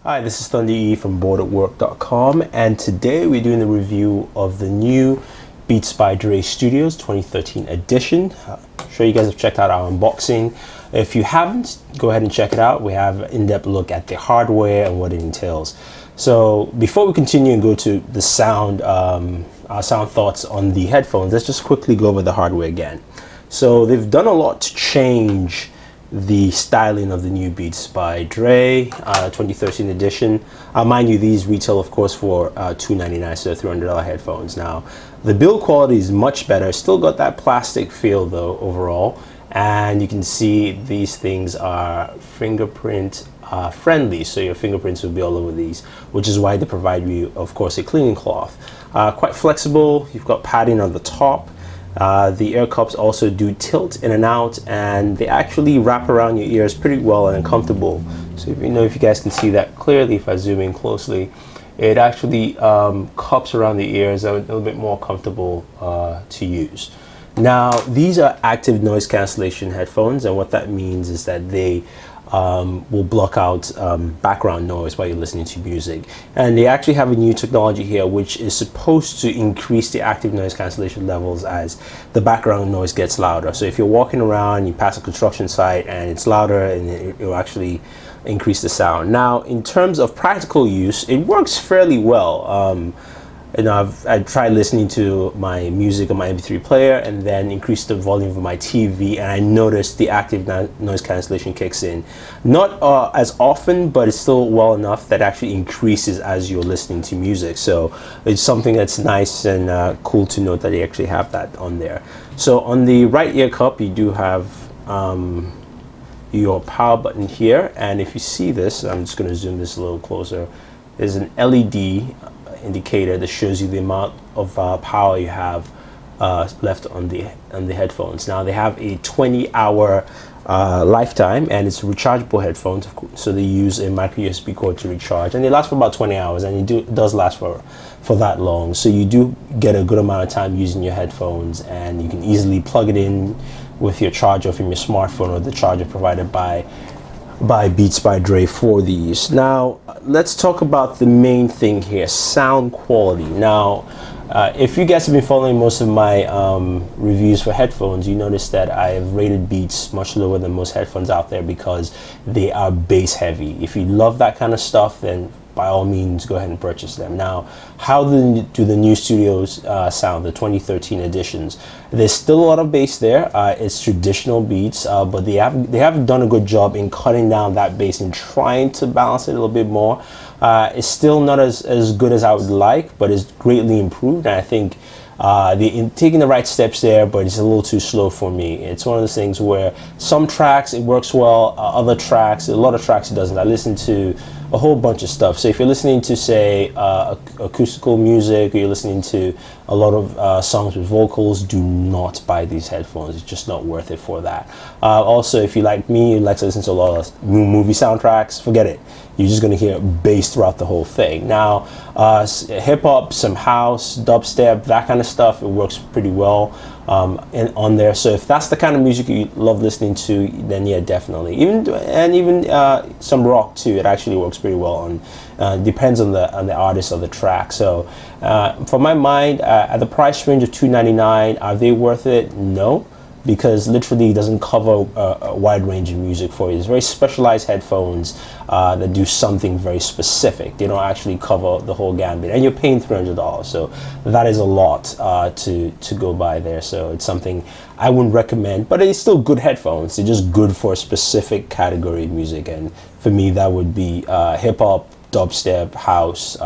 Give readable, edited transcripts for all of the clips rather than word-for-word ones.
Hi, this is Thunder E from Booredatwork.com, and today we're doing a review of the new Beats by Dre Studios 2013 edition. I'm sure you guys have checked out our unboxing. If you haven't, go ahead and check it out. We have an in-depth look at the hardware and what it entails. So before we continue and go to the sound, our sound thoughts on the headphones, let's just quickly go over the hardware again. So they've done a lot to change the styling of the new Beats by Dre 2013 edition. Mind you, these retail of course for $299, so $300 headphones. Now the build quality is much better. Still got that plastic feel though overall, and you can see these things are fingerprint friendly, so your fingerprints will be all over these, which is why they provide you of course a cleaning cloth. Quite flexible. You've got padding on the top. The ear cups also do tilt in and out, and they actually wrap around your ears pretty well and comfortable. So if you guys can see that clearly, if I zoom in closely, it actually cups around the ears, a little bit more comfortable to use. Now these are active noise cancellation headphones, and what that means is that they will block out background noise while you're listening to music. And they actually have a new technology here which is supposed to increase the active noise cancellation levels as the background noise gets louder. So if you're walking around, you pass a construction site and it's louder, and it will actually increase the sound. Now in terms of practical use, it works fairly well. I tried listening to my music on my MP3 player and then increased the volume of my TV, and I noticed the active noise cancellation kicks in. Not as often, but it's still well enough that actually increases as you're listening to music. So it's something that's nice and cool to note that they actually have that on there. So on the right ear cup, you do have your power button here, and if you see this, I'm just going to zoom this a little closer. There's an LED indicator that shows you the amount of power you have left on the headphones. Now they have a 20-hour lifetime, and it's rechargeable headphones, so they use a micrUSB cord to recharge, and they last for about 20 hours, and it does last for that long. So you do get a good amount of time using your headphones, and you can easily plug it in with your charger from your smartphone or the charger provided by Beats by Dre for these. Now let's talk about the main thing here, sound quality. Now if you guys have been following most of my reviews for headphones, you notice that I have rated Beats much lower than most headphones out there because they are bass heavy. If you love that kind of stuff, then by all means go ahead and purchase them. Now how do the new studios sound, the 2013 editions? There's still a lot of bass there. It's traditional Beats, but they have done a good job in cutting down that bass and trying to balance it a little bit more. It's still not as good as I would like, but it's greatly improved, and I think they're taking the right steps there, but it's a little too slow for me. It's one of those things where some tracks it works well, other tracks, a lot of tracks it doesn't. I listen to a whole bunch of stuff. So if you're listening to, say, acoustical music, or you're listening to a lot of songs with vocals, do not buy these headphones. It's just not worth it for that. Also, if you like me, you like to listen to a lot of movie soundtracks, forget it. You're just going to hear bass throughout the whole thing. Now, hip-hop, some house, dubstep, that kind of stuff, it works pretty well on there. So if that's the kind of music you love listening to, then yeah, definitely. Even some rock too, it actually works pretty well on. Depends on the artist or the track. So for my mind, at the price range of $299, are they worth it? No, because literally it doesn't cover a wide range of music for you. It's very specialized headphones that do something very specific. They don't actually cover the whole gambit, and you're paying $300, so that is a lot to go by there. So it's something I wouldn't recommend, but it's still good headphones. They're just good for a specific category of music, and for me that would be hip-hop, dubstep, house,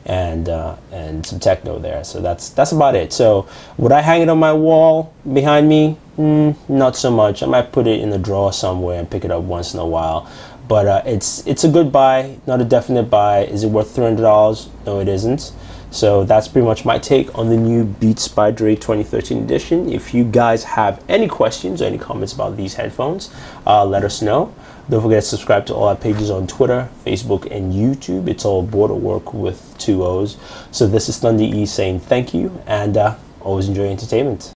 and some techno there. So that's about it. So would I hang it on my wall behind me? Not so much. I might put it in a drawer somewhere and pick it up once in a while. But it's a good buy, not a definite buy. Is it worth $300? No, it isn't. So that's pretty much my take on the new Beats by Dre 2013 edition. If you guys have any questions or any comments about these headphones, let us know. Don't forget to subscribe to all our pages on Twitter, Facebook, and YouTube. It's all Booredatwork with 2 O's. So this is Thunder E saying thank you, and always enjoy entertainment.